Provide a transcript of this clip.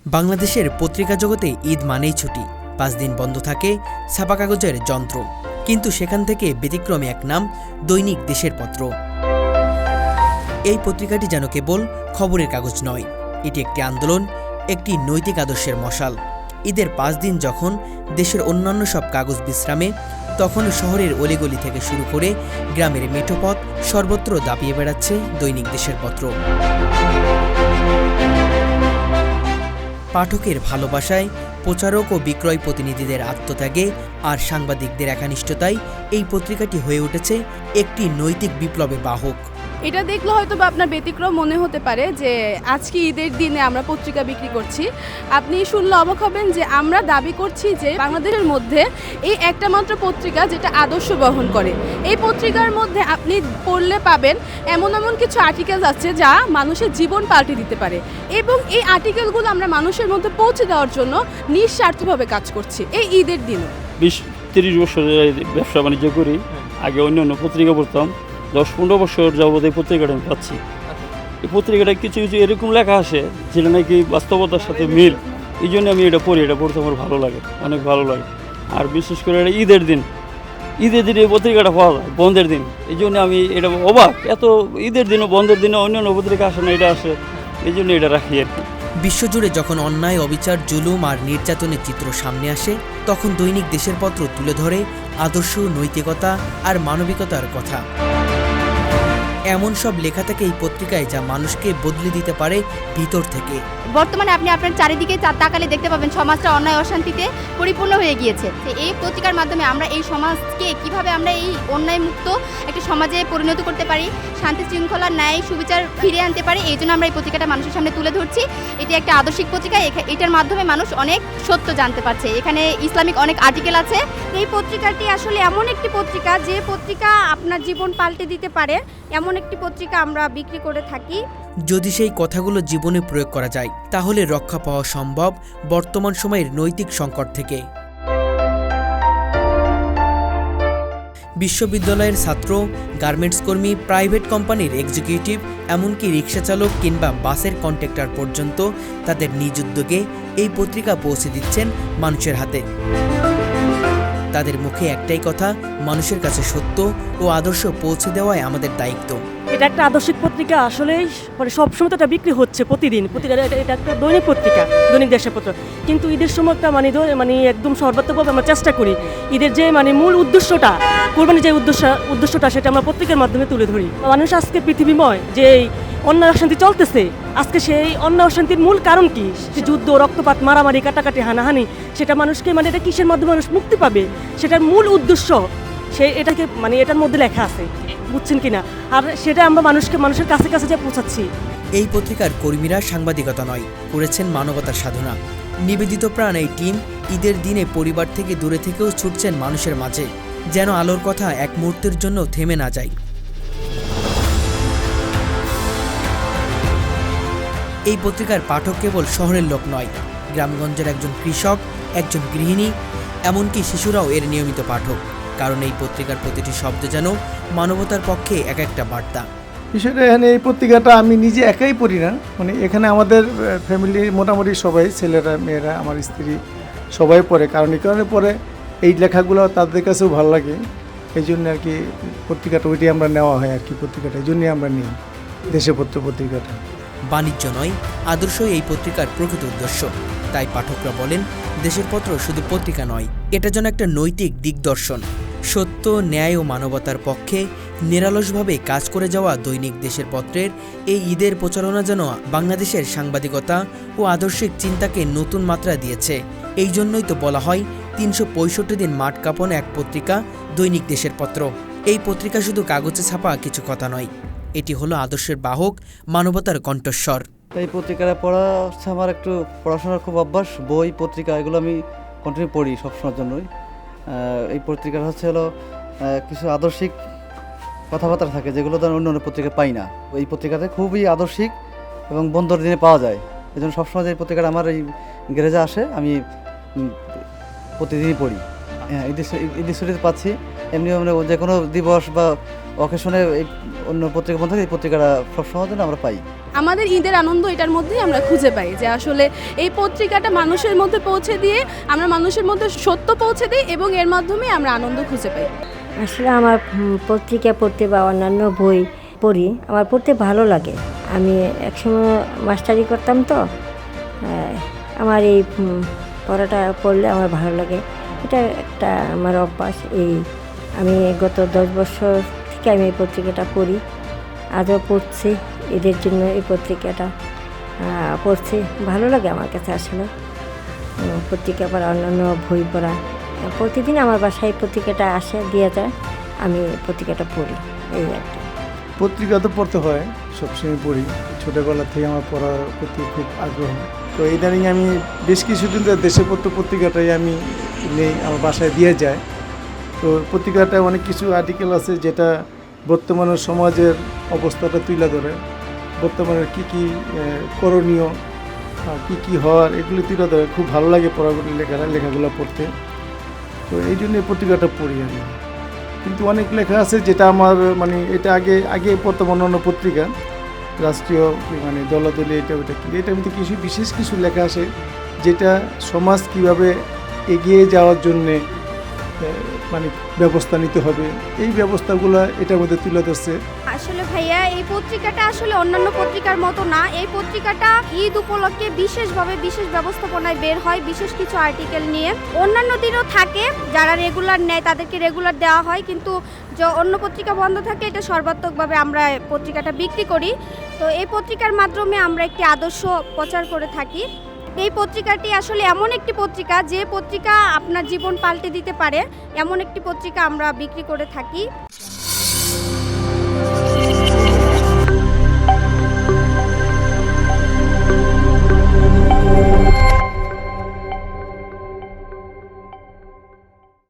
বাংলাদেশের পত্রিকা জগতে ঈদ মানেই ছুটি, 5 দিন বন্ধ থাকে ছাপা কাগজের যন্ত্র। কিন্তু সেখান থেকে ব্যতিক্রমে এক নাম, দৈনিক দেশের পত্র। এই পত্রিকাটি যেন কেবল খবরের কাগজ নয়, এটি একটি আন্দোলন, একটি নৈতিক আদর্শের মশাল। ঈদের 5 দিন যখন দেশের অন্যান্য সব কাগজ বিশ্রামে, তখন শহরের অলিগলি থেকে শুরু করে গ্রামের মেঠোপথ সর্বত্র দাপিয়ে বেড়াচ্ছে দৈনিক দেশের পত্র। পাঠকের ভালোবাসায়, প্রচারক ও বিক্রয় প্রতিনিধিদের আত্মত্যাগে আর সাংবাদিকদের একানিষ্ঠতায় এই পত্রিকাটি হয়ে উঠেছে একটি নৈতিক বিপ্লবের বাহক। এটা দেখলে হয়তো বা আপনার ব্যতিক্রম মনে হতে পারে যে আজকে ঈদের দিনে আমরা পত্রিকা বিক্রি করছি। আপনি শুনলে অবাক হবেন যে আমরা দাবি করছি যে বাংলাদেশের মধ্যে এই একটা মাত্র পত্রিকা যেটা আদর্শ বহন করে। এই পত্রিকার মধ্যে আপনি পড়লে পাবেন এমন কিছু আর্টিকেল আছে যা মানুষের জীবন পাল্টে দিতে পারে, এবং এই আর্টিকেলগুলো আমরা মানুষের মধ্যে পৌঁছে দেওয়ার জন্য নিঃস্বার্থভাবে কাজ করছি এই ঈদের দিনে। 20-30 বছর ব্যবসা বাণিজ্য করি, আগে অন্য পত্রিকা পড়তাম। 10-15 বছর যাবত এই পত্রিকাটা আমি পাচ্ছি। এই পত্রিকাটা কিছু এরকম লেখা আসে যেটা নাকি বাস্তবতার সাথে মিল। এই জন্য আমি এটা পড়ি, এটা পড়তে আমার ভালো লাগে, অনেক ভালো লাগে। আর বিশেষ করে এটা ঈদের দিন এই পত্রিকাটা পাওয়া যায়, বন্ধের দিন। এই জন্য আমি এটা অবাক, এত ঈদের দিনও বন্ধের দিনও অন্য পত্রিকা আসে না, এটা আসে, এই জন্য এটা রাখি আর কি। বিশ্বজুড়ে যখন অন্যায়, অবিচার, জুলুম আর নির্যাতনের চিত্র সামনে আসে, তখন দৈনিক দেশের পত্র তুলে ধরে আদর্শ, নৈতিকতা আর মানবিকতার কথা। এমন সব লেখা থাকে এই পত্রিকায় যা মানুষকে বদলে দিতে পারে ভিতর থেকে। বর্তমানে আপনি আপনার চারিদিকে তাকালে দেখতে পাবেন সমাজটা অন্যায় অশান্তিতে পরিপূর্ণ হয়ে গিয়েছে। এই পত্রিকার মাধ্যমে আমরা এই সমাজকে কিভাবে আমরা এই অন্যায় মুক্ত একটা সমাজে পরিণত করতে পারি, শান্তি শৃঙ্খলা, ন্যায় সুবিচার ফিরিয়ে আনতে পারি, এই জন্য আমরা এই পত্রিকাটা মানুষের সামনে তুলে ধরছি। এটি একটা আদর্শিক পত্রিকা, এটার মাধ্যমে মানুষ অনেক সত্য জানতে পারছে। এখানে ইসলামিক অনেক আর্টিকেল আছে। এই পত্রিকাটি আসলে এমন একটি পত্রিকা যে পত্রিকা আপনার জীবন পাল্টে দিতে পারে, এমন একটি পত্রিকা আমরা বিক্রি করে থাকি। যদি সেই কথাগুলো জীবনে প্রয়োগ করা যায়, তাহলে রক্ষা পাওয়া সম্ভব বর্তমান সময়ের নৈতিক সংকট থেকে। বিশ্ববিদ্যালয়ের ছাত্র, গার্মেন্টস কর্মী, প্রাইভেট কোম্পানির এক্সিকিউটিভ, এমনকি রিক্সা চালক কিংবা বাসের কন্ট্রাক্টর পর্যন্ত তাদের নিজ উদ্যোগে এই পত্রিকা পৌঁছে দিচ্ছেন মানুষের হাতে। তাদের মুখে একটাই কথা, মানুষের কাছে সত্য ও আদর্শ পৌঁছে দেওয়াই আমাদের দায়িত্ব। এটা একটা আদর্শিক পত্রিকা, আসলে সবসময় তো এটা বিক্রি হচ্ছে প্রতিদিন। এটা একটা দৈনিক পত্রিকা, দৈনিক দেশের পত্র। কিন্তু ঈদের সময় একটা একদম সর্বাত্মকভাবে আমরা চেষ্টা করি ঈদের যে মূল উদ্দেশ্যটা, কোরবানির যে উদ্দেশ্যটা সেটা আমরা পত্রিকার মাধ্যমে তুলে ধরি। মানুষ আজকে পৃথিবীময় যে অন্যায় অশান্তি চলতেছে, আজকে সেই অন্যায় অশান্তির মূল কারণ কি? যুদ্ধ, রক্তপাত, মারামারি, কাটাকাটি, হানাহানি, সেটা মানুষকে এটা কিসের মাধ্যমে মানুষ মুক্তি পাবে, সেটার মূল উদ্দেশ্য এটাকে এটার মধ্যে লেখা আছে, বুঝছেন কিনা? আর সেটা আমরা মানুষের কাছে যে পৌঁছাচ্ছি। এই পত্রিকার কর্মীরা সাংবাদিকতা নয়, করেছেন মানবতার সাধনা। নিবেদিত প্রাণ এই টিম ঈদের দিনে পরিবার থেকে দূরে থেকেও ছুটছেন মানুষের মাঝে, যেন আলোর কথা এক মুহূর্তের জন্য থেমে না যায়। এই পত্রিকার পাঠক কেবল শহরের লোক নয়, গ্রামগঞ্জের একজন কৃষক, একজন গৃহিণী, এমনকি শিশুরাও এর নিয়মিত পাঠক। কারণ এই পত্রিকার প্রতিটি শব্দ যেন মানবতার পক্ষে এক একটা বার্তা। বিষয়টা এখানে এই পত্রিকাটা আমি নিজে একাই পড়ি না, এখানে আমাদের ফ্যামিলির মোটামুটি সবাই, ছেলেরা, মেয়েরা, আমার স্ত্রী সবাই পড়ে। কারণ এই কারণে পড়ে এই লেখাগুলো তাদের কাছেও ভালো লাগে, এই জন্য আর কি পত্রিকাটা ওইটাই আমরা নেওয়া হয় আর কি। পত্রিকাটা এই জন্যই আমরা নিই, দেশের পত্র পত্রিকাটা। বাণিজ্য নয়, আদর্শই এই পত্রিকার প্রকৃত উদ্দেশ্য। তাই পাঠকরা বলেন, দেশের পত্র শুধু পত্রিকা নয়, এটা যেন একটা নৈতিক দিগদর্শন। সত্য, ন্যায় ও মানবতার পক্ষে নিরলসভাবে কাজ করে যাওয়া দৈনিক দেশের পত্রের এই ঈদের প্রচারণা যেন বাংলাদেশের সাংবাদিকতা ও আদর্শিক চিন্তাকে নতুন মাত্রা দিয়েছে। এই জন্যই তো বলা হয় 365 দিন মাঠ কাঁপন এক পত্রিকা, দৈনিক দেশের পত্র। এই পত্রিকা শুধু কাগজে ছাপা কিছু কথা নয়, এটি হলো আদর্শের বাহক, মানবতার কণ্ঠস্বর। এই পত্রিকাটা পড়া হচ্ছে আমার একটু পড়াশোনার খুব অভ্যাস। বই, পত্রিকা এগুলো আমি কন্টিনিউ পড়ি সবসময়ের জন্যই। এই পত্রিকাটা হলো কিছু আদর্শিক কথাবার্তা থাকে যেগুলো তো অন্য পত্রিকা পাই না। এই পত্রিকাতে খুবই আদর্শিক এবং বন্ধর দিনে পাওয়া যায়। এই জন্য সবসময় এই পত্রিকাটা আমার এই গ্যারেজে আসে, আমি প্রতিদিনই পড়ি। ঈদের ছুটিতে পাচ্ছি, এমনি যে কোনো দিবস বা অকেশনে এই অন্য পত্রিকা বন্ধ থাকে, এই পত্রিকাটা সবসময় জন্য আমরা পাই। আমাদের ঈদের আনন্দ এটার মধ্যেই আমরা খুঁজে পাই, যে আসলে এই পত্রিকাটা মানুষের মধ্যে পৌঁছে দিয়ে আমরা মানুষের মধ্যে সত্য পৌঁছে দিই এবং এর মাধ্যমে আমরা আনন্দ খুঁজে পাই। আসলে আমার পত্রিকা পড়তে বা অন্যান্য বই পড়ি, আমার পড়তে ভালো লাগে। আমি একসময় মাস্টারি করতাম, তো আমার এই পড়াটা পড়লে আমার ভালো লাগে। এটা একটা আমার অভ্যাস। আমি গত 10 বছর থেকে আমি এই পত্রিকাটা পড়ি, আজও পড়ছি। এদের জন্য এই পত্রিকাটা পড়ছি, ভালো লাগে আমার কাছে। আসলে পত্রিকা পড়া, অন্যান্য বই পড়া, প্রতিদিন আমার বাসায় এই পত্রিকাটা আসে, দিয়ে যায়, আমি পত্রিকাটা পড়ি, এই আর কি। পত্রিকা তো পড়তে হয়, সবসময় পড়ি। ছোটোবেলা থেকে আমার পড়ার প্রতি খুব আগ্রহ। তো ইদানিং আমি বেশ কিছুদিন ধরে দেশপত্র পত্রিকাটাই আমি নেই, আমার বাসায় দিয়ে যায়। তো পত্রিকাটায় অনেক কিছু আর্টিকেল আছে যেটা বর্তমানের সমাজের অবস্থাটা তুলে ধরে, বর্তমানের কী কী করণীয়, কী কী হওয়ার, এগুলো তুলে ধরে। খুব ভালো লাগে পড়াগুলো, লেখাগুলো পড়তে। তো এই জন্য এই পত্রিকাটা পড়ি আমি। কিন্তু অনেক লেখা আছে যেটা আমার এটা আগে পড়তাম অন্যান্য পত্রিকা, রাষ্ট্রীয় দলাদলি, এটা ওটা, কিন্তু এটার মধ্যে কিছু বিশেষ কিছু লেখা আছে যেটা সমাজ কীভাবে এগিয়ে যাওয়ার জন্যে ব্যবস্থা নিতে হবে, এই ব্যবস্থাগুলো এটার মধ্যে তুলে ধরছে। আসলে ভাইয়া এই পত্রিকাটা আসলে অন্যান্য পত্রিকার মতো না। এই পত্রিকাটা ঈদ উপলক্ষে বিশেষভাবে বিশেষ ব্যবস্থাপনায় বের হয়, বিশেষ কিছু আর্টিকেল নিয়ে। অন্যান্য দিনও থাকে, যারা রেগুলার নেয় তাদেরকে রেগুলার দেওয়া হয়, কিন্তু অন্য পত্রিকা বন্ধ থাকে, এটা সর্বাত্মকভাবে আমরা পত্রিকাটা বিক্রি করি। তো এই পত্রিকার মাধ্যমে আমরা একটি আদর্শ প্রচার করে থাকি। এই পত্রিকাটি আসলে এমন একটি পত্রিকা, যে পত্রিকা আপনার জীবন পাল্টে দিতে পারে, এমন একটি পত্রিকা আমরা বিক্রি করে থাকি।